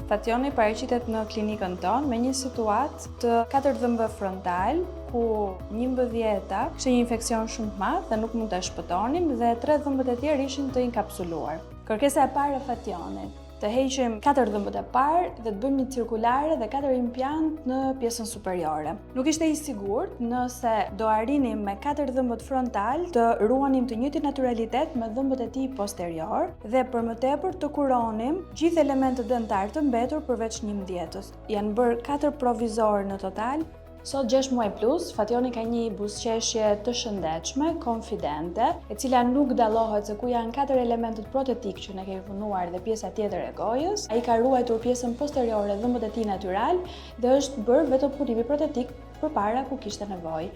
Fationi paraqitet në klinikën tonë me një situatë të 4 dhëmbëve frontal, ku 11 kishte një infekcion shumë të madh dhe nuk mund ta shpëtonim dhe 3 dhëmbët e tjerë ishin të inkapsuluar. Kërkesa e parë e Fationit: të heqim 4 dhëmbët e parë dhe të bëjmë një cirkulare dhe 4 implant në pjesën superiore. Nuk ishte i sigurt nëse do arrinim me 4 dhëmbët frontal të ruanim të njëjtin naturalitet me dhëmbët e tij posterior dhe për më tepër të kuronim gjithë elementët dentar të mbetur përveç 11-ës. Janë bërë 4 provizor në total. Sot 6 muaj plus, Fationi ka një buzëqeshje të shëndetshme, konfidente, e cila nuk dallohet se ku janë 4 elementët protetik që ne kemi punuar dhe pjesa tjetër e gojës. Ai ka ruajtur pjesën posteriore, dhëmbët e tij natyral dhe është bërë vetëm punimi protetik përpara ku kishte nevojë.